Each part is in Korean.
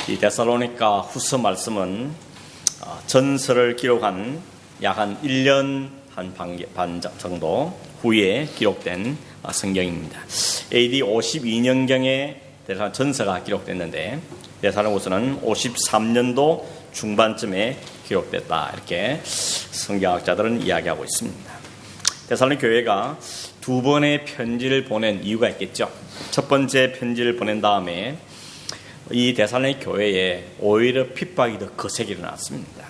이 데살로니가 후서 말씀은 전설을 기록한 약 한 1년 반 정도 후에 기록된 성경입니다. AD 52년경에 데살로니가 전서가 기록됐는데 데살로니가서는 53년도 중반쯤에 기록됐다, 이렇게 성경학자들은 이야기하고 있습니다. 데살로니가 교회가 두 번의 편지를 보낸 이유가 있겠죠. 첫 번째 편지를 보낸 다음에 이 데살로니가 교회에 오히려 핍박이 더 거세게 일어났습니다.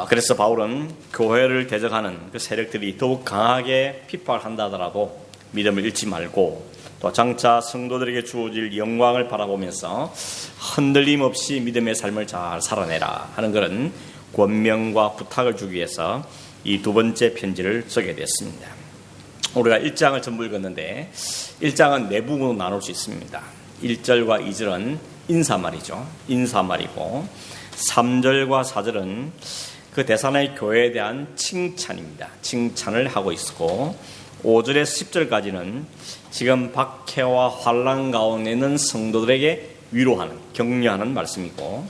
그래서 바울은 교회를 대적하는 그 세력들이 더욱 강하게 핍박을 한다 하더라도 믿음을 잃지 말고 또 장차 성도들에게 주어질 영광을 바라보면서 흔들림 없이 믿음의 삶을 잘 살아내라 하는 그런 권명과 부탁을 주기 위해서 이 두 번째 편지를 쓰게 됐습니다. 우리가 1장을 전부 읽었는데 1장은 네 부분으로 나눌 수 있습니다. 1절과 2절은 인사말이죠. 인사말이고 3절과 4절은 그 데살로니가 교회에 대한 칭찬입니다. 칭찬을 하고 있고 5절에서 10절까지는 지금 박해와 환난 가운데 있는 성도들에게 위로하는, 격려하는 말씀이고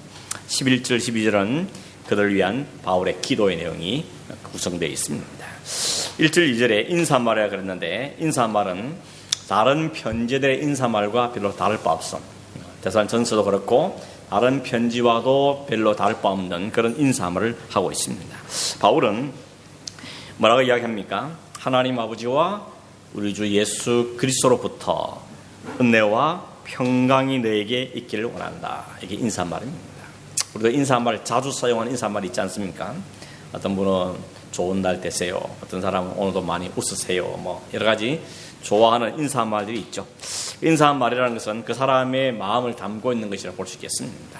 11절, 12절은 그들을 위한 바울의 기도의 내용이 구성되어 있습니다. 1절, 2절에 인사말이라 그랬는데 인사말은 다른 편지들의 인사말과 별로 다를 바 없어. 데살로니가 전서도 그렇고 다른 편지와도 별로 다를 바 없는 그런 인사말을 하고 있습니다. 바울은 뭐라고 이야기합니까? 하나님 아버지와 우리 주 예수 그리스도로부터 은혜와 평강이 너에게 있기를 원한다. 이게 인사말입니다. 우리도 인사말 자주 사용하는 인사말이 있지 않습니까? 어떤 분은 좋은 날 되세요. 어떤 사람은 오늘도 많이 웃으세요. 뭐 여러 가지 좋아하는 인사말들이 있죠. 인사말이라는 것은 그 사람의 마음을 담고 있는 것이라 볼 수 있겠습니다.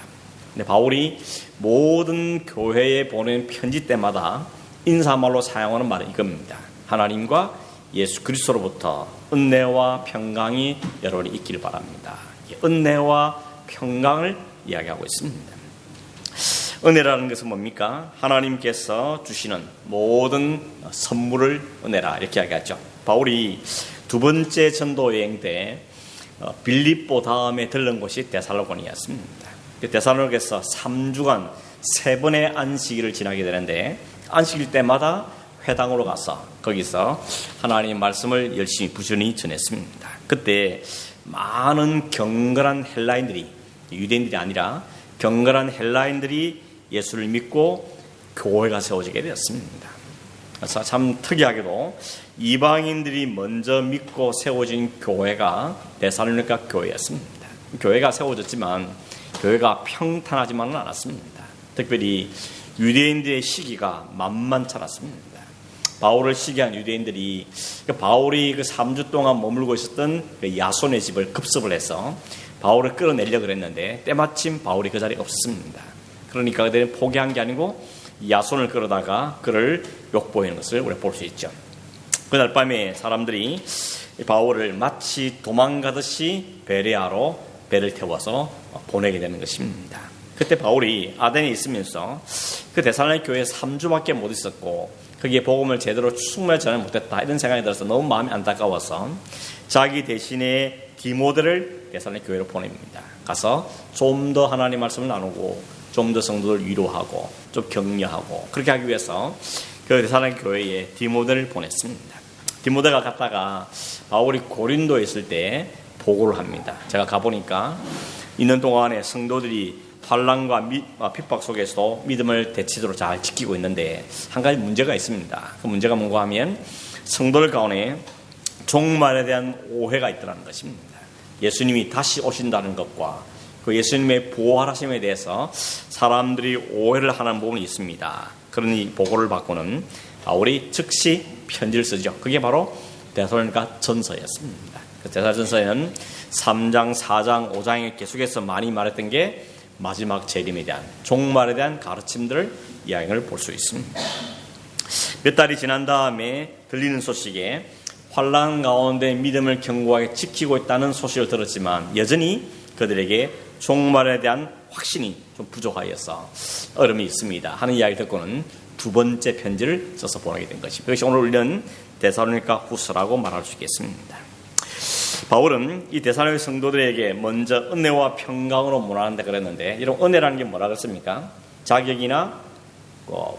근데 바울이 모든 교회에 보낸 편지 때마다 인사말로 사용하는 말은 이겁니다. 하나님과 예수 그리스도로부터 은혜와 평강이 여러분이 있기를 바랍니다. 은혜와 평강을 이야기하고 있습니다. 은혜라는 것은 뭡니까? 하나님께서 주시는 모든 선물을 은혜라, 이렇게 이야기하죠. 바울이 두 번째 전도 여행 때 빌립보 다음에 들른 곳이 데살로니가였습니다. 데살로니가에서 3주간 3번의 안식일을 지나게 되는데 안식일 때마다 회당으로 가서 거기서 하나님의 말씀을 열심히 부지런히 전했습니다. 그때 많은 경건한 헬라인들이, 유대인들이 아니라 경건한 헬라인들이 예수를 믿고 교회가 세워지게 되었습니다. 그래서 참 특이하게도 이방인들이 먼저 믿고 세워진 교회가 데살로니가 교회였습니다. 교회가 세워졌지만 교회가 평탄하지만은 않았습니다. 특별히 유대인들의 시기가 만만치 않았습니다. 바울을 시기한 유대인들이 바울이 그 3주 동안 머물고 있었던 그 야손의 집을 급습을 해서 바울을 끌어내려고 그랬는데 때마침 바울이 그 자리에 없었습니다. 그러니까 그들은 포기한 게 아니고 야손을 끌어다가 그를 욕보이는 것을 우리가 볼 수 있죠. 그날 밤에 사람들이 바울을 마치 도망가듯이 베레아로 배를 태워서 보내게 되는 것입니다. 그때 바울이 아덴에 있으면서 그 데살로니가 교회에 3주밖에 못 있었고 거기에 복음을 제대로 충분히 전하지 못했다, 이런 생각이 들어서 너무 마음이 안타까워서 자기 대신에 디모데를 데살로니가 교회로 보냅니다. 가서 좀 더 하나님 말씀을 나누고 좀 더 성도를 위로하고 좀 격려하고 그렇게 하기 위해서 그 데살로니가 교회에 디모데를 보냈습니다. 디모데가 갔다가 바울이 고린도에 있을 때 보고를 합니다. 제가 가보니까 있는 동안에 성도들이 환난과 핍박 속에서도 믿음을 대치도록 잘 지키고 있는데 한 가지 문제가 있습니다. 그 문제가 뭔가 하면 성도들 가운데 종말에 대한 오해가 있다는 것입니다. 예수님이 다시 오신다는 것과 그 예수님의 부활하심에 대해서 사람들이 오해를 하는 부분이 있습니다. 그러니 보고를 받고는 바울이 즉시 편지를 쓰죠. 그게 바로 데살로니가 전서였습니다. 그 데살로니가 전서에는 3장, 4장, 5장에 계속해서 많이 말했던 게 마지막 재림에 대한, 종말에 대한 가르침들을 이야기를 볼 수 있습니다. 몇 달이 지난 다음에 들리는 소식에 환난 가운데 믿음을 견고하게 지키고 있다는 소식을 들었지만 여전히 그들에게 종말에 대한 확신이 좀 부족하여서 어려움이 있습니다 하는 이야기 듣고는 두 번째 편지를 써서 보내게 된 것입니다. 그것이 오늘 우리는 데살로니가 후서라고 말할 수 있겠습니다. 바울은 이 데살로니가 성도들에게 먼저 은혜와 평강으로 문안한다 그랬는데, 이런 은혜라는 게 뭐라 그랬습니까? 자격이나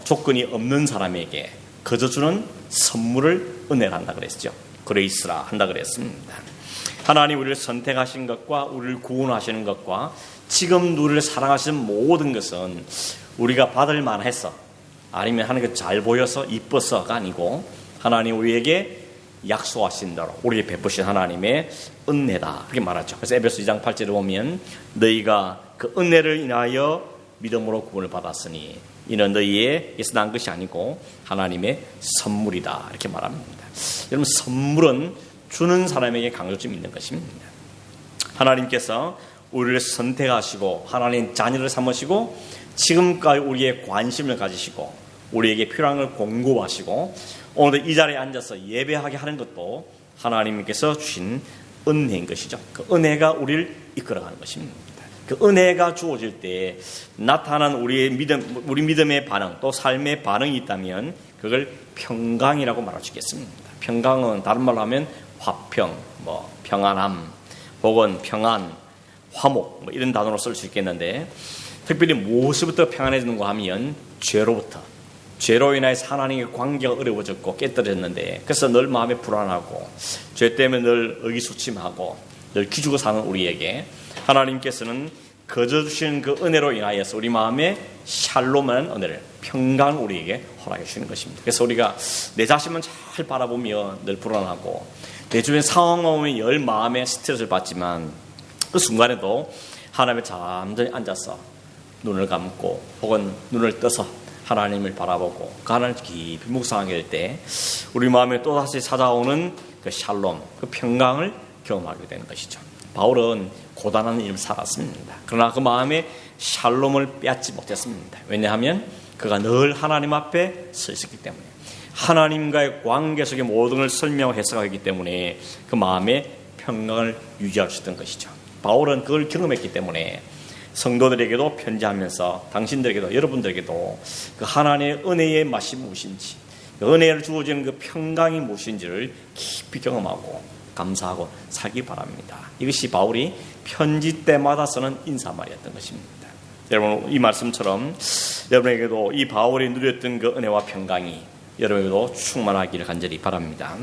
조건이 없는 사람에게 거저 주는 선물을 은혜라 한다 그랬죠. 그레이스라 한다 그랬습니다. 하나님 우리를 선택하신 것과 우리를 구원하시는 것과 지금 우리를 사랑하시는 모든 것은 우리가 받을 만해서, 아니면 하나님께 잘 보여서 이뻐서가 아니고 하나님 우리에게 약속하신 대로 우리에게 베푸신 하나님의 은혜다, 그렇게 말하죠. 그래서 에베소 2장 8절에 보면 너희가 그 은혜를 인하여 믿음으로 구원을 받았으니 이는 너희에게서 난 것이 아니고 하나님의 선물이다, 이렇게 말합니다. 여러분, 선물은 주는 사람에게 강조점이 있는 것입니다. 하나님께서 우리를 선택하시고 하나님 자녀를 삼으시고 지금까지 우리의 관심을 가지시고 우리에게 필요한 걸 공급하시고 오늘 이 자리에 앉아서 예배하게 하는 것도 하나님께서 주신 은혜인 것이죠. 그 은혜가 우리를 이끌어가는 것입니다. 그 은혜가 주어질 때 나타난 우리 믿음의 반응, 또 삶의 반응이 있다면 그걸 평강이라고 말할 수 있겠습니다. 평강은 다른 말로 하면 화평, 평안함, 혹은 평안, 화목, 이런 단어로 쓸 수 있겠는데, 특별히 무엇부터 평안해지는가 하면 죄로 인해서 하나님의 관계가 어려워졌고 깨뜨렸는데, 그래서 늘 마음이 불안하고 죄 때문에 늘 의기소침하고 늘 기죽어 사는 우리에게 하나님께서는 거저 주시는 그 은혜로 인하여서 우리 마음에 샬롬한 은혜를, 평강을 우리에게 허락해 주시는 것입니다. 그래서 우리가 내 자신만 잘 바라보며 늘 불안하고 내 주변 상황만 보면 열 마음에 스트레스를 받지만 그 순간에도 하나님의 잠잠히 앉아서 눈을 감고 혹은 눈을 떠서 하나님을 바라보고 그 하나님을 깊이 묵상하게 될 때 우리 마음에 또다시 찾아오는 그 샬롬, 그 평강을 경험하게 되는 것이죠. 바울은 고단한 일을 살았습니다. 그러나 그 마음에 샬롬을 빼앗지 못했습니다. 왜냐하면 그가 늘 하나님 앞에 서 있었기 때문에, 하나님과의 관계 속의 모든 걸 설명하고 해석하기 때문에 그 마음에 평강을 유지할 수 있던 것이죠. 바울은 그걸 경험했기 때문에 성도들에게도 편지하면서 당신들에게도, 여러분들에게도 그 하나님의 은혜의 맛이 무엇인지, 그 은혜를 주어지는 그 평강이 무엇인지를 깊이 경험하고 감사하고 살기 바랍니다. 이것이 바울이 편지 때마다 쓰는 인사말이었던 것입니다. 여러분, 이 말씀처럼 여러분에게도 이 바울이 누렸던 그 은혜와 평강이 여러분에게도 충만하기를 간절히 바랍니다.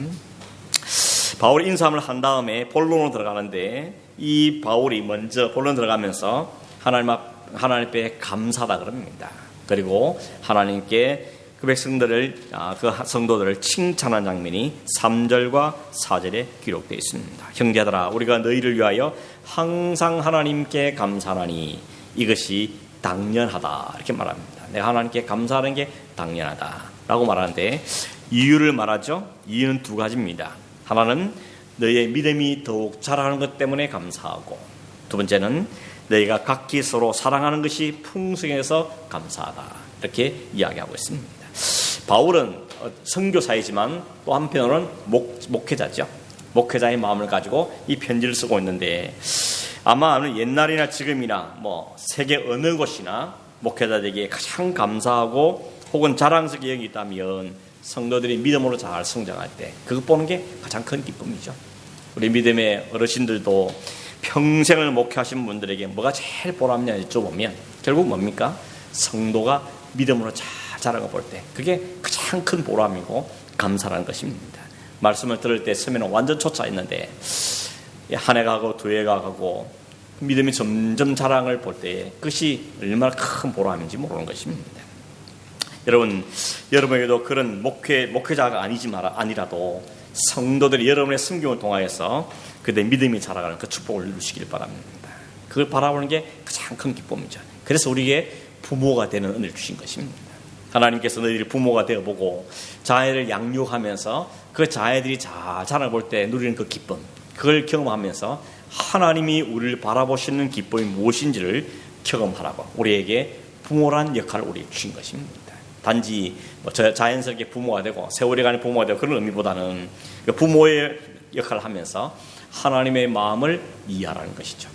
바울이 인사함을 한 다음에 본론으로 들어가는데, 이 바울이 먼저 본론 들어가면서 하나님 앞에 감사하다 그럽니다. 그리고 하나님께 그 백성들을, 그 성도들을 칭찬한 장면이 3절과 4절에 기록되어 있습니다. 형제들아, 우리가 너희를 위하여 항상 하나님께 감사하니 이것이 당연하다, 이렇게 말합니다. 내가 하나님께 감사하는 게 당연하다라고 말하는데 이유를 말하죠. 이유는 두 가지입니다. 하나는 너희의 믿음이 더욱 자라는 것 때문에 감사하고, 두 번째는 너희가 각기 서로 사랑하는 것이 풍성해서 감사하다, 이렇게 이야기하고 있습니다. 바울은 선교사이지만 또 한편으로는 목회자죠. 목회자의 마음을 가지고 이 편지를 쓰고 있는데, 아마 옛날이나 지금이나 세계 어느 곳이나 목회자들에게 가장 감사하고 혹은 자랑스럽게 여기 있다면 성도들이 믿음으로 잘 성장할 때 그것 보는 게 가장 큰 기쁨이죠. 우리 믿음의 어르신들도 평생을 목회하신 분들에게 뭐가 제일 보람냐 여쭤보면 결국 뭡니까? 성도가 믿음으로 잘 자라가 볼 때 그게 가장 큰 보람이고 감사라는 것입니다. 말씀을 들을 때 처음에는 완전 쫓아 있는데 한 해가 가고 두 해가 가고 믿음이 점점 자랑을 볼 때 그것이 얼마나 큰 보람인지 모르는 것입니다. 여러분에게도 그런 목회자가 아니라도 성도들이 여러분의 섬김을 통하여서 그들의 믿음이 자라가는 그 축복을 누리시길 바랍니다. 그걸 바라보는 게 가장 큰 기쁨이죠. 그래서 우리에게 부모가 되는 은혜를 주신 것입니다. 하나님께서 너희를 부모가 되어보고 자녀를 양육하면서 그 자녀들이 자라를 볼 때 누리는 그 기쁨, 그걸 경험하면서 하나님이 우리를 바라보시는 기쁨이 무엇인지를 경험하라고 우리에게 부모란 역할을 우리에게 주신 것입니다. 단지 자연스럽게 부모가 되고 세월이 부모가 되고 그런 의미보다는 부모의 역할을 하면서 하나님의 마음을 이해하라는 것이죠.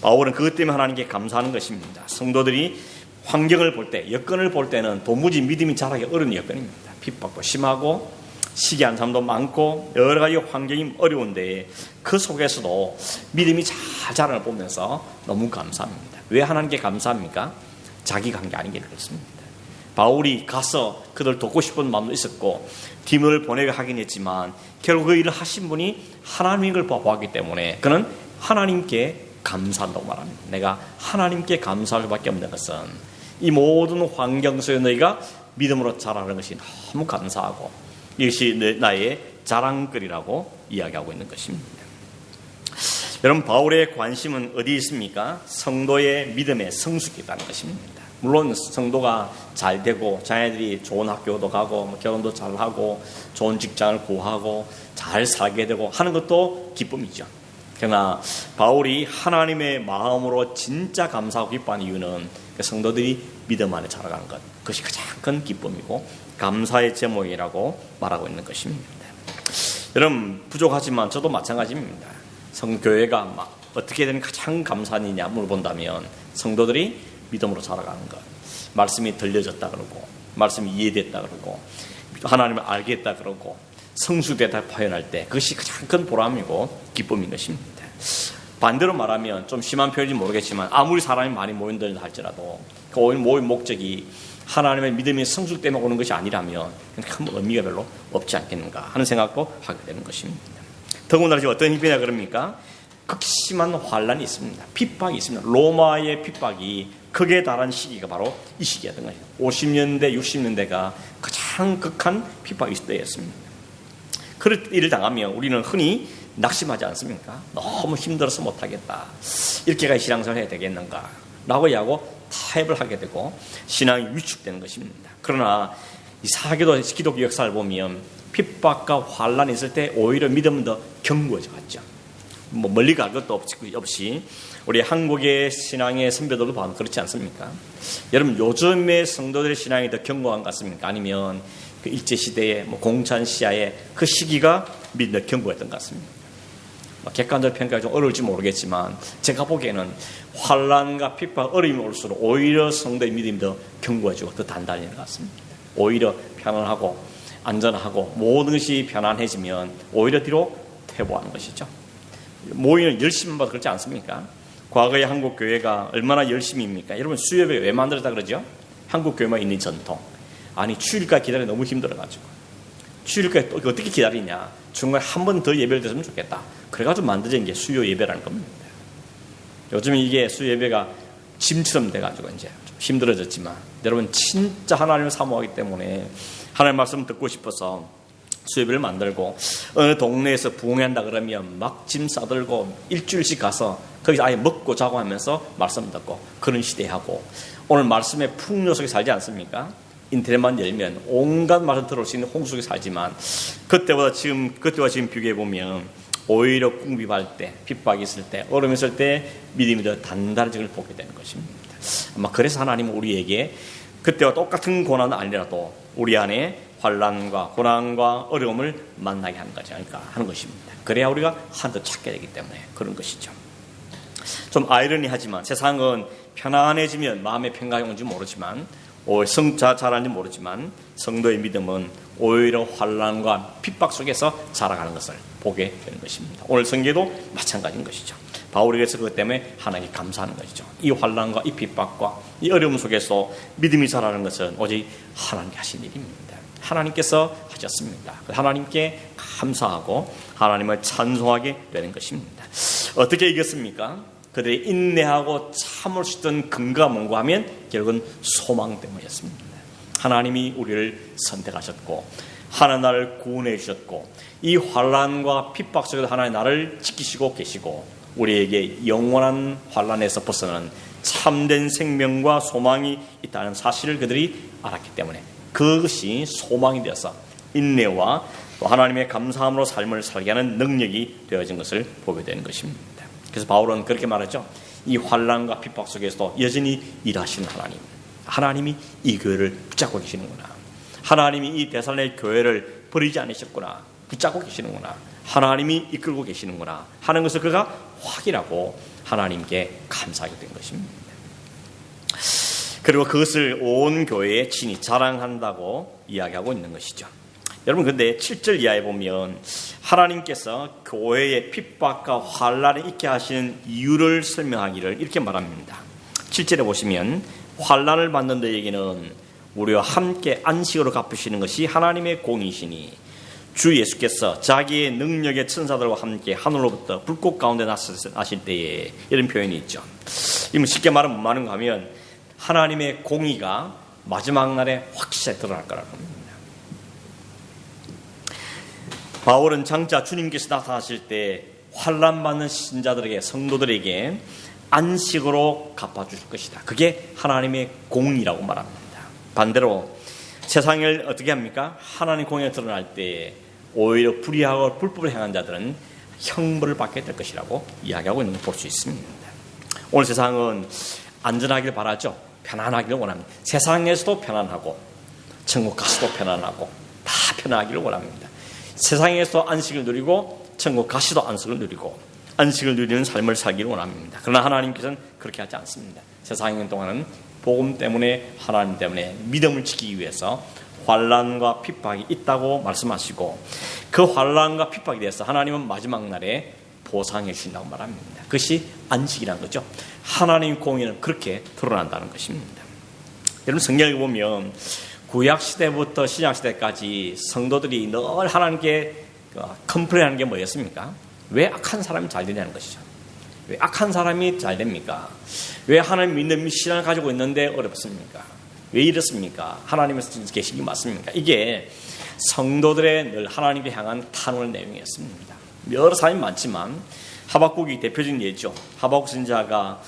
바울은 그것 때문에 하나님께 감사하는 것입니다. 성도들이 환경을 볼 때, 여건을 볼 때는 도무지 믿음이 자라기 어려운 여건입니다. 핍박도 심하고 시기한 사람도 많고 여러 가지 환경이 어려운데 그 속에서도 믿음이 잘 자라는 걸 보면서 너무 감사합니다. 왜 하나님께 감사합니까? 자기 관계 아니게 그렇습니다. 바울이 가서 그들 돕고 싶은 마음도 있었고 디모를 보내게 하긴 했지만 결국 그 일을 하신 분이 하나님인 걸 보았기 때문에 그는 하나님께 감사한다고 말합니다. 내가 하나님께 감사할 수밖에 없는 것은 이 모든 환경 속에 너희가 믿음으로 자라는 것이 너무 감사하고 이것이 나의 자랑거리라고 이야기하고 있는 것입니다. 여러분, 바울의 관심은 어디에 있습니까? 성도의 믿음의 성숙이 있다는 것입니다. 물론 성도가 잘 되고 자녀들이 좋은 학교도 가고 결혼도 잘하고 좋은 직장을 구하고 잘 살게 되고 하는 것도 기쁨이죠. 그러나 바울이 하나님의 마음으로 진짜 감사하고 기뻐하는 이유는 성도들이 믿음 안에 자라가는 것, 그것이 가장 큰 기쁨이고 감사의 제목이라고 말하고 있는 것입니다. 여러분, 부족하지만 저도 마찬가지입니다. 성교회가 어떻게 되는 가장 감사한 일이냐 물어본다면 성도들이 믿음으로 살아가는 것, 말씀이 들려졌다 그러고 말씀이 이해됐다 그러고 하나님을 알겠다 그러고 성숙되다 표현할 때 그것이 가장 큰 보람이고 기쁨인 것입니다. 반대로 말하면 좀 심한 표현인지 모르겠지만 아무리 사람이 많이 모인다 할지라도 그 모인 목적이 하나님의 믿음이 성숙되면 오는 것이 아니라면 큰 의미가 별로 없지 않겠는가 하는 생각도 하게 되는 것입니다. 더군다나 지금 어떤 힘이냐 그럽니까? 극심한 환란이 있습니다. 핍박이 있습니다. 로마의 핍박이 극에 달한 시기가 바로 이 시기였던 거예요. 50년대, 60년대가 가장 극한 핍박이 있을 때였습니다. 그럴 일을 당하면 우리는 흔히 낙심하지 않습니까? 너무 힘들어서 못하겠다. 이렇게까지 신앙생활을 해야 되겠는가? 라고 하고 타협을 하게 되고 신앙이 위축되는 것입니다. 그러나 이 사기도 기독교 역사를 보면 핍박과 환란이 있을 때 오히려 믿음은 더 견고해져 갔죠. 멀리 갈 것도 없이 우리 한국의 신앙의 선배들도 봐도 그렇지 않습니까? 여러분, 요즘의 성도들의 신앙이 더 견고한 것 같습니까? 아니면 그 일제시대의 공찬 시야의 그 시기가 더 견고했던 것 같습니다. 객관적으로 평가가 좀 어려울지 모르겠지만 제가 보기에는 환란과 핍박, 어려움이 올수록 오히려 성도의 믿음이 더 견고해지고 더 단단해지는 것 같습니다. 오히려 편안하고 안전하고 모든 것이 편안해지면 오히려 뒤로 퇴보하는 것이죠. 모이는 열심히 봐도 그렇지 않습니까? 과거의 한국 교회가 얼마나 열심입니까? 여러분, 수요예배 왜 만들었다 그러죠? 한국 교회만 있는 전통. 아니, 주일까지 기다려 너무 힘들어가지고 주일까지 또 어떻게 기다리냐? 중간에 한 번 더 예배를 드렸으면 좋겠다. 그래가지고 만들어진 게 수요 예배라는 겁니다. 요즘 이게 수요 예배가 짐처럼 돼가지고 이제 좀 힘들어졌지만 여러분, 진짜 하나님을 사모하기 때문에 하나님 말씀 듣고 싶어서 수요예배를 만들고 어느 동네에서 부흥한다 그러면 막 짐 싸들고 일주일씩 가서 거기서 아예 먹고 자고 하면서 말씀 듣고 그런 시대하고 오늘 말씀의 풍요 속에 살지 않습니까? 인터넷만 열면 온갖 말씀 들어올 수 있는 홍수 속에 살지만 그때와 지금 비교해 보면 오히려 궁핍할 때, 핍박이 있을 때, 어려움이 있을 때 믿음이 더 단단해지는 걸 보게 되는 것입니다. 아마 그래서 하나님은 우리에게 그때와 똑같은 고난은 아니라도 우리 안에 환난과 고난과 어려움을 만나게 하는 거지 않을까 하는 것입니다. 그래야 우리가 하나도 찾게 되기 때문에 그런 것이죠. 좀 아이러니하지만 세상은 편안해지면 마음의 평강이 오는지 모르지만 잘하는지 모르지만 성도의 믿음은 오히려 환난과 핍박 속에서 자라가는 것을 보게 되는 것입니다. 오늘 성경도 마찬가지인 것이죠. 바울에게서 그것 때문에 하나님께 감사하는 것이죠. 이 환난과 이 핍박과 이 어려움 속에서 믿음이 자라는 것은 오직 하나님께 하신 일입니다. 하나님께서 하셨습니다. 하나님께 감사하고 하나님을 찬송하게 되는 것입니다. 어떻게 이겼습니까? 그들이 인내하고 참을 수 있던 근거가 뭔가 하면 결국은 소망 때문이었습니다. 하나님이 우리를 선택하셨고 하나님 나를 구원해 주셨고 이 환난과 핍박 속에서 하나님 나를 지키시고 계시고 우리에게 영원한 환난에서 벗어나는 참된 생명과 소망이 있다는 사실을 그들이 알았기 때문에 그것이 소망이 되어서 인내와 또 하나님의 감사함으로 삶을 살게 하는 능력이 되어진 것을 보게 되는 것입니다. 그래서 바울은 그렇게 말하죠. 이 환난과 핍박 속에서도 여전히 일하시는 하나님이 이 교회를 붙잡고 계시는구나. 하나님이 이 데살로니가 교회를 버리지 않으셨구나. 붙잡고 계시는구나. 하나님이 이끌고 계시는구나 하는 것을 그가 확인하고 하나님께 감사하게 된 것입니다. 그리고 그것을 온 교회에 친히 자랑한다고 이야기하고 있는 것이죠. 여러분, 근데 7절 이하에 보면 하나님께서 교회의 핍박과 환난에 있게 하시는 이유를 설명하기를 이렇게 말합니다. 7절에 보시면 환난을 받는 너에게는 우리와 함께 안식으로 갚으시는 것이 하나님의 공이시니 주 예수께서 자기의 능력의 천사들과 함께 하늘로부터 불꽃 가운데 나실 때에, 이런 표현이 있죠. 이건 쉽게 말하면 뭐 하는가 하면 하나님의 공의가 마지막 날에 확실히 드러날 거라는 겁니다. 바울은 장차 주님께서 나타나실 때 환난받는 신자들에게, 성도들에게 안식으로 갚아주실 것이다. 그게 하나님의 공의라고 말합니다. 반대로 세상을 어떻게 합니까? 하나님 공의가 드러날 때 오히려 불의하고 불법을 행한 자들은 형벌을 받게 될 것이라고 이야기하고 있는 걸 볼 수 있습니다. 오늘 세상은 안전하길 바라죠. 편안하기를 원합니다. 세상에서도 편안하고 천국 가서도 편안하고 다 편안하기를 원합니다. 세상에서도 안식을 누리고 천국 가서도 안식을 누리고 안식을 누리는 삶을 살기를 원합니다. 그러나 하나님께서는 그렇게 하지 않습니다. 세상에 있는 동안은 복음 때문에, 하나님 때문에 믿음을 지키기 위해서 환난과 핍박이 있다고 말씀하시고, 그 환난과 핍박에 대해서 하나님은 마지막 날에 보상해 주신다고 말합니다. 그것이 안식이라는 거죠. 하나님 공의는 그렇게 드러난다는 것입니다. 여러분, 성경을 보면 구약 시대부터 신약 시대까지 성도들이 늘 하나님께 컴플레인하는 게 뭐였습니까? 왜 악한 사람이 잘 되냐는 것이죠. 왜 악한 사람이 잘 됩니까? 왜 하나님 믿는 신앙을 가지고 있는데 어렵습니까? 왜 이렇습니까? 하나님의 계시기 맞습니까? 이게 성도들의 늘 하나님께 향한 탄원의 내용이었습니다. 여러 사람이 많지만 하박국이 대표적인 예죠. 하박국 선지자가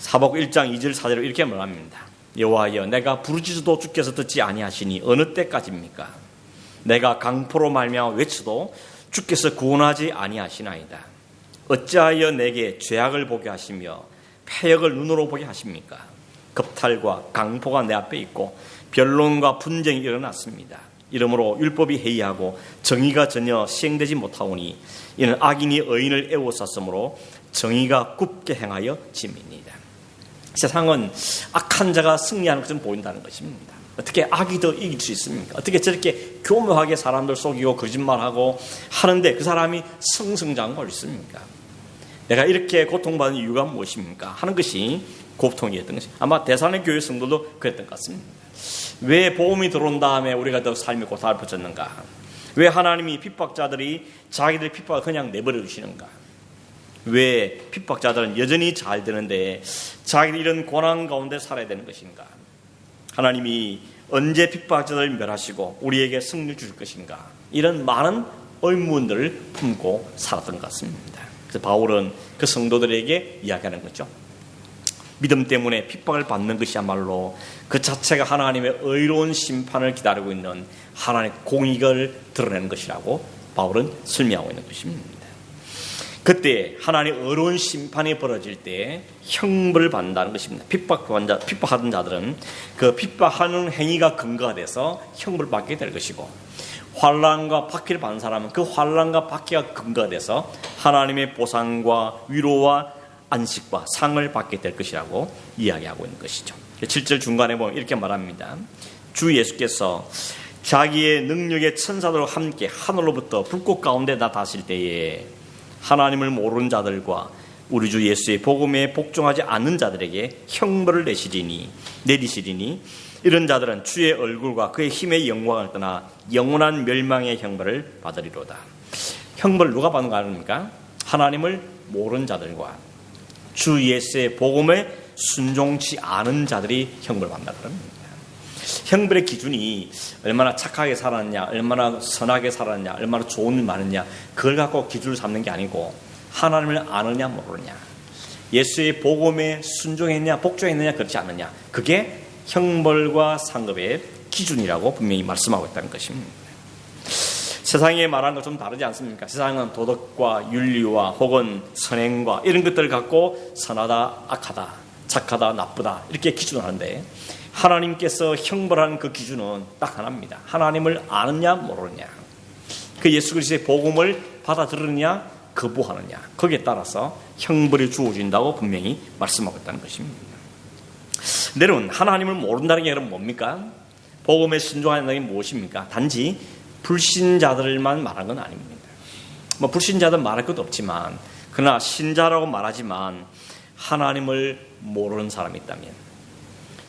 하박국 1장 2절 4절로 이렇게 말합니다. 여호와여, 내가 부르짖어도 주께서 듣지 아니하시니 어느 때까지입니까? 내가 강포로 말미암아 외쳐도 주께서 구원하지 아니하시나이다. 어찌하여 내게 죄악을 보게 하시며 패역을 눈으로 보게 하십니까? 겁탈과 강포가 내 앞에 있고 변론과 분쟁이 일어났습니다. 이러므로 율법이 해이하고 정의가 전혀 시행되지 못하오니 이는 악인이 의인을 애워쌌으므로 정의가 굽게 행하여 짐입니다. 세상은 악한 자가 승리하는 것을 보인다는 것입니다. 어떻게 악이 더 이길 수 있습니까? 어떻게 저렇게 교묘하게 사람들 속이고 거짓말하고 하는데 그 사람이 승승장구할 수 있습니까? 내가 이렇게 고통받는 이유가 무엇입니까? 하는 것이 고통이었던 것이, 아마 대사의 교회 성도도 그랬던 것 같습니다. 왜 복음이 들어온 다음에 우리가 더 삶이 고달을 붙였는가? 왜 하나님이 핍박자들이 자기들의 핍박을 그냥 내버려 두시는가? 왜 핍박자들은 여전히 잘 되는데 자기들 이런 고난 가운데 살아야 되는 것인가? 하나님이 언제 핍박자들을 멸하시고 우리에게 승리를 주실 것인가? 이런 많은 의문들을 품고 살았던 것 같습니다. 그래서 바울은 그 성도들에게 이야기하는 거죠. 믿음 때문에 핍박을 받는 것이야말로 그 자체가 하나님의 의로운 심판을 기다리고 있는 하나님의 공의를 드러내는 것이라고 바울은 설명하고 있는 것입니다. 그때 하나님의 의로운 심판이 벌어질 때 형벌을 받는다는 것입니다. 핍박하던 자들은 그 핍박하는 행위가 근거가 돼서 형벌을 받게 될 것이고, 환난과 박해를 받는 사람은 그 환난과 박해가 근거가 돼서 하나님의 보상과 위로와 안식과 상을 받게 될 것이라고 이야기하고 있는 것이죠. 7절 중간에 보면 이렇게 말합니다. 주 예수께서 자기의 능력의 천사들과 함께 하늘로부터 불꽃 가운데 나타나실 때에 하나님을 모르는 자들과 우리 주 예수의 복음에 복종하지 않는 자들에게 형벌을 내리시리니 이런 자들은 주의 얼굴과 그의 힘의 영광을 떠나 영원한 멸망의 형벌을 받으리로다. 형벌을 누가 받는 거 아닙니까? 하나님을 모르는 자들과 주 예수의 복음에 순종치 않은 자들이 형벌을 받는다 그럽니다. 형벌의 기준이 얼마나 착하게 살았냐, 얼마나 선하게 살았냐, 얼마나 좋은 일 많았냐, 그걸 갖고 기준을 삼는 게 아니고 하나님을 아느냐 모르느냐, 예수의 복음에 순종했냐 복종했느냐 그렇지 않느냐, 그게 형벌과 상급의 기준이라고 분명히 말씀하고 있다는 것입니다. 세상에 말하는 것 좀 다르지 않습니까? 세상은 도덕과 윤리와 혹은 선행과 이런 것들을 갖고 선하다, 악하다, 착하다, 나쁘다 이렇게 기준을 하는데, 하나님께서 형벌하는 그 기준은 딱 하나입니다. 하나님을 아느냐 모르느냐, 그 예수 그리스도의 복음을 받아들이느냐 거부하느냐, 거기에 따라서 형벌이 주어진다고 분명히 말씀하고 있다는 것입니다. 여러분, 하나님을 모른다는 게 그럼 뭡니까? 복음에 순종하는 게 무엇입니까? 단지 불신자들만 말한 건 아닙니다. 뭐 불신자들 말할 것도 없지만, 그러나 신자라고 말하지만 하나님을 모르는 사람이 있다면,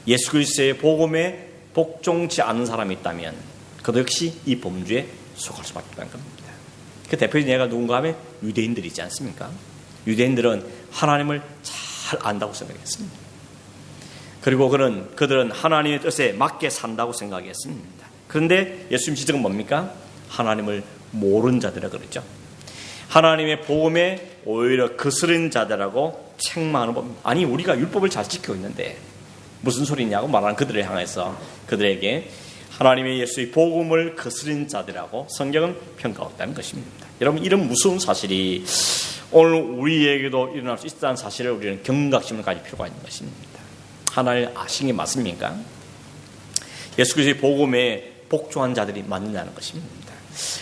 예수 그리스도의 복음에 복종치 않은 사람이 있다면 그도 역시 이 범주에 속할 수밖에 없다는 겁니다. 그 대표적인 예가 누군가 하면 유대인들이지 않습니까? 유대인들은 하나님을 잘 안다고 생각했습니다. 그리고 그들은 하나님의 뜻에 맞게 산다고 생각했습니다. 그런데 예수님 지적은 뭡니까? 하나님을 모르는 자들이라 그랬죠. 하나님의 복음에 오히려 거스른 자들하고 책망하는 법. 아니, 우리가 율법을 잘 지키고 있는데 무슨 소리냐고 말하는 그들을 향해서 그들에게 하나님의 예수의 복음을 거스른 자들하고 성경은 평가하고 있다는 것입니다. 여러분, 이런 무서운 사실이 오늘 우리에게도 일어날 수 있다는 사실을 우리는 경각심을 가질 필요가 있는 것입니다. 하나님을 아신 게 맞습니까? 예수 그리스도의 복음에 복종한 자들이 맞느냐는 것입니다.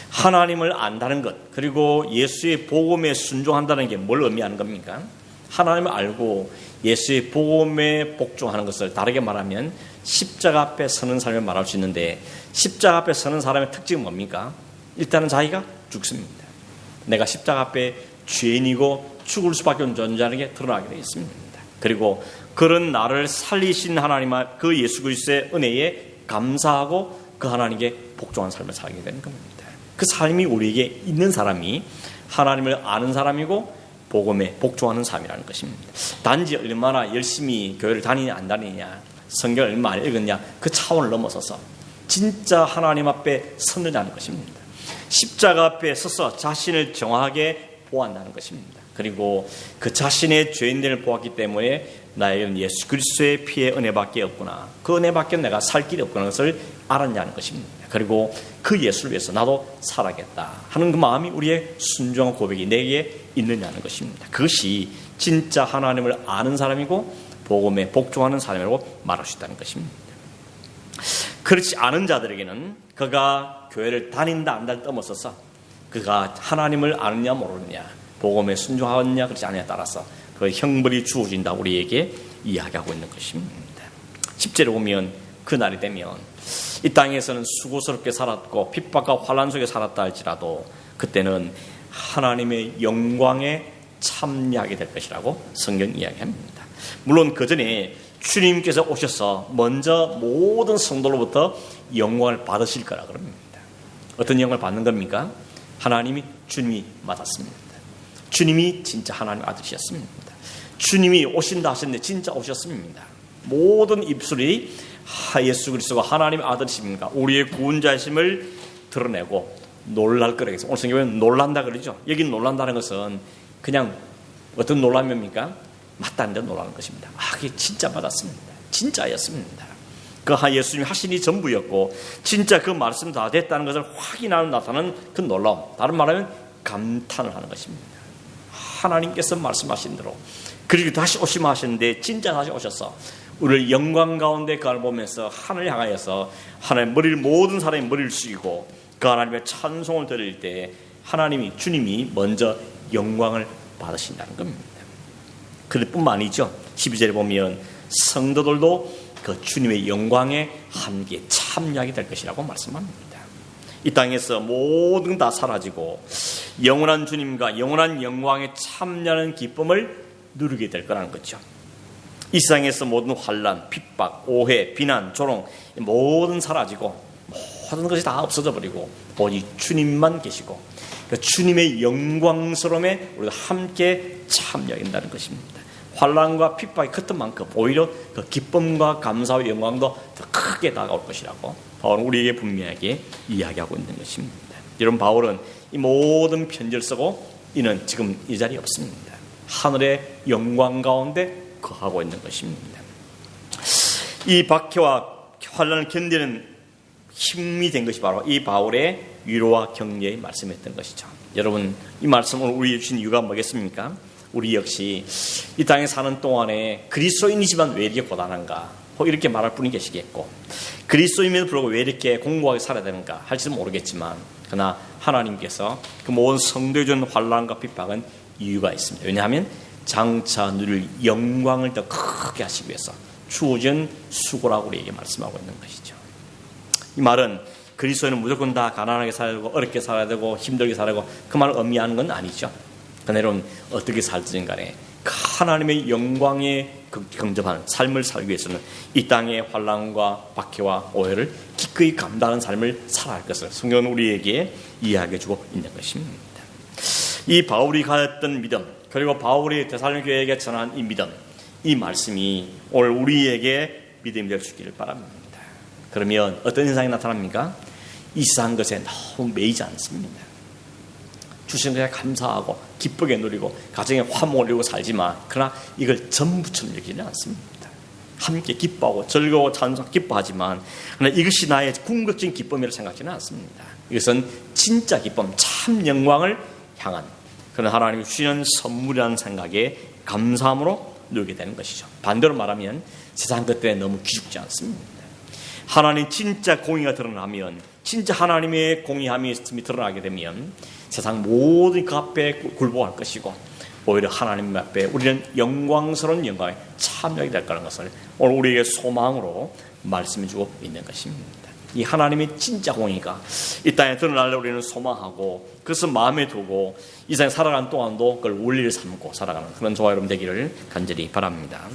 하나님을 안다는 것, 그리고 예수의 복음에 순종한다는 게 뭘 의미하는 겁니까? 하나님을 알고 예수의 복음에 복종하는 것을 다르게 말하면 십자가 앞에 서는 사람을 말할 수 있는데, 십자가 앞에 서는 사람의 특징은 뭡니까? 일단은 자기가 죽습니다. 내가 십자가 앞에 죄인이고 죽을 수밖에 없는 존재라는 게 드러나게 되어 있습니다. 그리고 그런 나를 살리신 하나님, 그 예수 그리스도의 은혜에 감사하고 그 하나님께 복종한 삶을 살게 되는 겁니다. 그 삶이 우리에게 있는 사람이 하나님을 아는 사람이고 복음에 복종하는 삶이라는 것입니다. 단지 얼마나 열심히 교회를 다니냐 안 다니냐, 성경을 얼마나 읽었냐, 그 차원을 넘어서서 진짜 하나님 앞에 섰느냐는 것입니다. 십자가 앞에 서서 자신을 정확하게 보았다는 것입니다. 그리고 그 자신의 죄인들을 보았기 때문에 나에게는 예수 그리스도의 피의 은혜밖에 없구나, 그 은혜밖에 내가 살 길이 없구나 것을 알았냐는 것입니다. 그리고 그 예수를 위해서 나도 살아야겠다 하는 그 마음이 우리의 순종한 고백이 내게 있느냐는 것입니다. 그것이 진짜 하나님을 아는 사람이고 복음에 복종하는 사람이라고 말할 수 있다는 것입니다. 그렇지 않은 자들에게는 그가 교회를 다닌다 안 다닌다 떠먹어서 그가 하나님을 아느냐 모르느냐, 복음에 순종하느냐 그렇지 않느냐에 따라서 그 형벌이 주어진다 우리에게 이야기하고 있는 것입니다. 10절에 보면 그날이 되면 이 땅에서는 수고스럽게 살았고 핍박과 환난 속에 살았다 할지라도 그때는 하나님의 영광에 참여하게 될 것이라고 성경 이야기합니다. 물론 그 전에 주님께서 오셔서 먼저 모든 성도로부터 영광을 받으실 거라 그럽니다. 어떤 영광을 받는 겁니까? 하나님이 주님이 맞았습니다. 주님이 진짜 하나님 아들이셨습니다. 주님이 오신다 하셨는데 진짜 오셨습니다. 모든 입술이 예수 그리스도가 하나님의 아들이십니까? 우리의 구원자심을 드러내고 놀랄 거라겠어요. 오늘 성경에는 놀란다 그러죠. 여기 놀란다는 것은 그냥 어떤 놀람입니까? 맞다는 데 놀라는 것입니다. 그게 진짜 맞았습니다. 진짜였습니다. 그 예수님이 하신 이 전부였고 진짜 그 말씀 다 됐다는 것을 확인하는 나타나는 그 놀라움, 다른 말하면 감탄을 하는 것입니다. 하나님께서 말씀하신 대로 그리고 다시 오시면 하셨는데 진짜 다시 오셔서 우리를 영광 가운데 그걸 보면서 하늘을 향하여서 하나님 머리를 모든 사람이 머리를 숙이고 그 하나님의 찬송을 드릴 때 하나님이 주님이 먼저 영광을 받으신다는 겁니다. 그뿐만 아니죠. 12절에 보면 성도들도 그 주님의 영광에 함께 참여하게 될 것이라고 말씀합니다. 이 땅에서 모든 다 사라지고 영원한 주님과 영원한 영광에 참여하는 기쁨을 누리게 될 거라는 거죠. 이 세상에서 모든 환난, 핍박, 오해, 비난, 조롱 모든 사라지고 모든 것이 다 없어져 버리고 오직 주님만 계시고 그 주님의 영광스러움에 우리가 함께 참여한다는 것입니다. 환난과 핍박이 컸던 만큼 오히려 그 기쁨과 감사와 영광도 더 크게 다가올 것이라고 바울은 우리에게 분명하게 이야기하고 있는 것입니다. 여러분, 바울은 이 모든 편지를 쓰고 이는 지금 이 자리에 없습니다. 하늘의 영광 가운데 거하고 있는 것입니다. 이 박해와 환난을 견디는 힘이 된 것이 바로 이 바울의 위로와 격려의 말씀이었던 것이죠. 여러분, 이 말씀을 우리에게 주신 이유가 뭐겠습니까? 우리 역시 이 땅에 사는 동안에 그리스도인이지만 왜 이렇게 고단한가 이렇게 말할 분이 계시겠고, 그리스도인임에도 불구하고 왜 이렇게 공고하게 살아야 되는가 할지는 모르겠지만, 그러나 하나님께서 그 모든 성도에 준 환난과 핍박은 이유가 있습니다. 왜냐하면 장차 누릴 영광을 더 크게 하시기 위해서 주어진 수고라고 우리에게 말씀하고 있는 것이죠. 이 말은 그리스도인은 무조건 다 가난하게 살아야 되고 어렵게 살아야 되고 힘들게 살아야 되고 그 말을 의미하는 건 아니죠. 그러나 여러분 어떻게 살든 간에 하나님의 영광에 근접한 삶을 살기 위해서는 이 땅의 환난과 박해와 오해를 기꺼이 감당하는 삶을 살아야 할 것을 성경은 우리에게 이야기해 주고 있는 것입니다. 이 바울이 가졌던 믿음, 그리고 바울이 데살로니가 교회에게 전한 이 믿음, 이 말씀이 오늘 우리에게 믿음이 될 수 있기를 바랍니다. 그러면 어떤 현상이 나타납니까? 이상한 것에 너무 매이지 않습니다. 주신 것에 감사하고 기쁘게 누리고 가정에 화목을 이루고 살지만 그러나 이걸 전부처럼 여기지는 않습니다. 함께 기뻐하고 즐거워 찬송 기뻐하지만 그러나 이것이 나의 궁극적인 기쁨이라고 생각하지는 않습니다. 이것은 진짜 기쁨, 참 영광을 향한 그런 하나님이 주시는 선물이라는 생각에 감사함으로 누리게 되는 것이죠. 반대로 말하면 세상 것 때문에 너무 기죽지 않습니다. 하나님 진짜 공의가 드러나면, 진짜 하나님의 공의함이 드러나게 되면 세상 모든 그 앞에 굴복할 것이고 오히려 하나님 앞에 우리는 영광스러운 영광에 참여하게 될 거라는 것을 오늘 우리에게 소망으로 말씀해 주고 있는 것입니다. 이 하나님의 진짜 공의가 이 땅에 드러나려 우리는 소망하고 그것을 마음에 두고 이 세상에 살아가는 동안도 그걸 원리를 삼고 살아가는 그런 저와 여러분 되기를 간절히 바랍니다.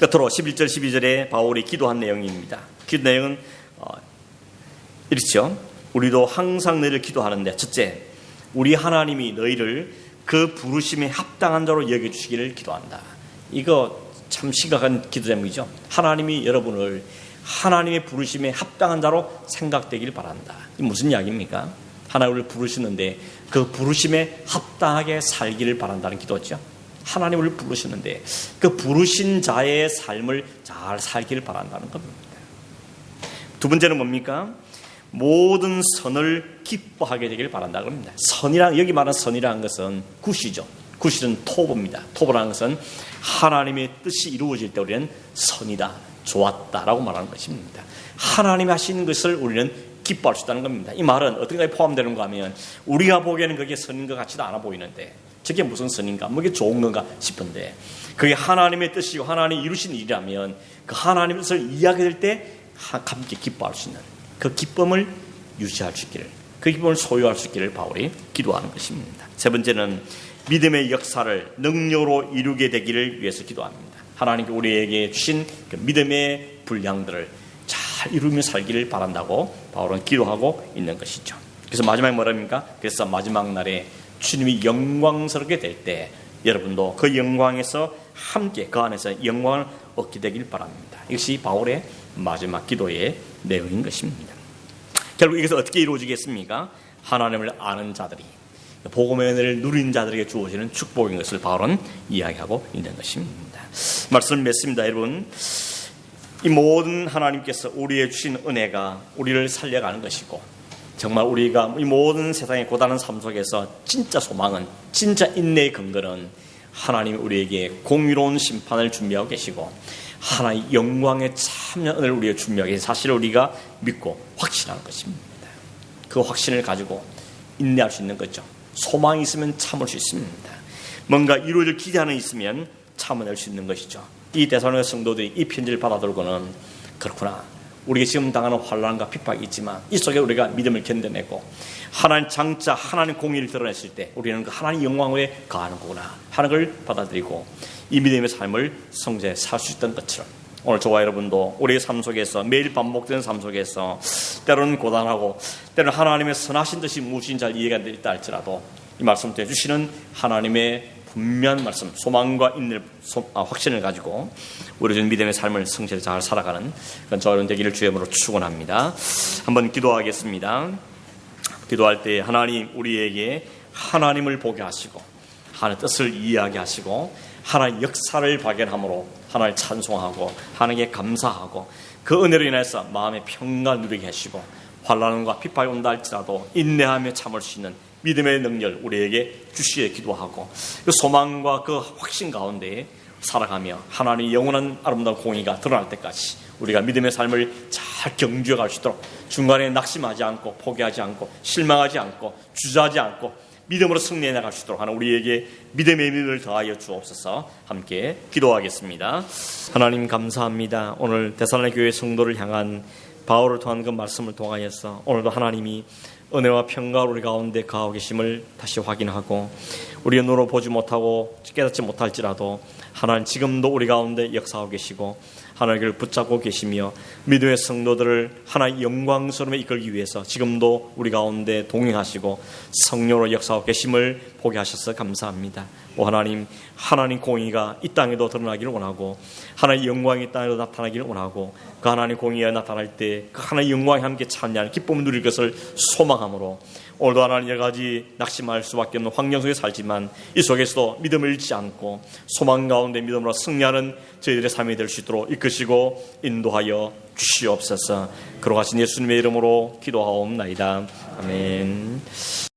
끝으로 11절 12절에 바울이 기도한 내용입니다. 기도 내용은 이렇죠. 우리도 항상 너희를 기도하는데 첫째, 우리 하나님이 너희를 그 부르심에 합당한 자로 여겨주시기를 기도한다. 이거 참 심각한 기도 제목이죠. 하나님이 여러분을 하나님의 부르심에 합당한 자로 생각되기를 바란다. 이게 무슨 이야기입니까? 하나님을 부르시는데 그 부르심에 합당하게 살기를 바란다는 기도죠. 하나님을 부르시는데 그 부르신 자의 삶을 잘 살기를 바란다는 겁니다. 두 번째는 뭡니까? 모든 선을 기뻐하게 되기를 바란다는 겁니다. 선이란, 여기 말하는 선이라는 것은 굿이죠. 굿은 토부입니다. 토부라는 것은 하나님의 뜻이 이루어질 때 우리는 선이다, 좋았다라고 말하는 것입니다. 하나님이 하시는 것을 우리는 기뻐할 수 있다는 겁니다. 이 말은 어떤 것에 포함되는가 하면 우리가 보기에는 그게 선인 것 같지도 않아 보이는데 저게 무슨 선인가? 뭐 이게 좋은 건가 싶은데 그게 하나님의 뜻이고 하나님이 이루신 일이라면 그 하나님의 뜻을 이야기할 때 함께 기뻐할 수 있는 그 기쁨을 유지할 수 있기를, 그 기쁨을 소유할 수 있기를 바울이 기도하는 것입니다. 세 번째는 믿음의 역사를 능력으로 이루게 되기를 위해서 기도합니다. 하나님께 우리에게 주신 그 믿음의 분량들을 잘 이루며 살기를 바란다고 바울은 기도하고 있는 것이죠. 그래서 마지막에 뭐랍니까? 그래서 마지막 날에 주님이 영광스럽게 될 때 여러분도 그 영광에서 함께 그 안에서 영광을 얻게 되길 바랍니다. 이것이 바울의 마지막 기도의 내용인 것입니다. 결국 이것은 어떻게 이루어지겠습니까? 하나님을 아는 자들이, 복음의 은혜를 누린 자들에게 주어지는 축복인 것을 바울은 이야기하고 있는 것입니다. 말씀을 맺습니다. 여러분, 이 모든 하나님께서 우리의 주신 은혜가 우리를 살려가는 것이고 정말 우리가 이 모든 세상의 고단한 삶 속에서 진짜 소망은, 진짜 인내의 근거는 하나님이 우리에게 공의로운 심판을 준비하고 계시고 하나의 영광의 참여한 은혜를 우리에게 준비하고 계신 사실을 우리가 믿고 확신하는 것입니다. 그 확신을 가지고 인내할 수 있는 거죠. 소망이 있으면 참을 수 있습니다. 뭔가 이루어질 기대하는 있으면 참아낼 수 있는 것이죠. 이 데살로니가 성도들이 이 편지를 받아들고는 그렇구나, 우리가 지금 당하는 환난과 핍박이 있지만 이 속에 우리가 믿음을 견뎌내고 하나님 장차 하나님 공의를 드러냈을 때 우리는 그 하나님 영광에 거하는 거구나 하는 걸 받아들이고 이 믿음의 삶을 성제에 살 수 있던 것처럼 오늘 저와 여러분도 우리의 삶 속에서 매일 반복되는 삶 속에서 때로는 고단하고 때로는 하나님의 선하신 뜻이 무엇인지 잘 이해가 안 됐다 할지라도 이 말씀을 해주시는 하나님의 분명한 말씀, 소망과 확신을 가지고 우리 준 믿음의 삶을 성실히 잘 살아가는 그런 저와 여러분 되기를 주의 이름으로 축원합니다. 한번 기도하겠습니다. 기도할 때 하나님 우리에게 하나님을 보게 하시고 하나님의 뜻을 이해하게 하시고 하나님의 역사를 발견함으로 하나님을 찬송하고 하나님께 감사하고 그 은혜로 인해서 마음의 평강을 누리게 하시고 환난과 핍박이 온다 할지라도 인내하며 참을 수 있는 믿음의 능력을 우리에게 주시기에 기도하고 그 소망과 그 확신 가운데 살아가며 하나님의 영원한 아름다운 공의가 드러날 때까지 우리가 믿음의 삶을 잘 경주해 갈 수 있도록 중간에 낙심하지 않고 포기하지 않고 실망하지 않고 주저하지 않고 믿음으로 승리해 나갈 수 있도록 하는 우리에게 믿음의 힘을 더하여 주옵소서. 함께 기도하겠습니다. 하나님 감사합니다. 오늘 데살로니가 교회 성도를 향한 바울을 통한 그 말씀을 통하여서 오늘도 하나님이 은혜와 평강을 우리 가운데 거하고 계심을 다시 확인하고 우리의 눈으로 보지 못하고 깨닫지 못할지라도 하나님 지금도 우리 가운데 역사하고 계시고 하나님을 붙잡고 계시며 믿음의 성도들을 하나님의 영광스러움에 이끌기 위해서 지금도 우리 가운데 동행하시고 성령으로 역사하고 계심을 보게 하셔서 감사합니다. 오 하나님, 하나님 공의가 이 땅에도 드러나기를 원하고 하나님의 영광이 이 땅에도 나타나기를 원하고 그 하나님 공의가 나타날 때 그 하나님의 영광이 함께 찬양하는 기쁨을 누릴 것을 소망함으로 오늘도 하나님 여러 가지 낙심할 수밖에 없는 환경 속에 살지만 이 속에서도 믿음을 잃지 않고 소망 가운데 믿음으로 승리하는 저희들의 삶이 될 수 있도록 이끄시고 인도하여 주시옵소서. 그러하신 예수님의 이름으로 기도하옵나이다. 아멘.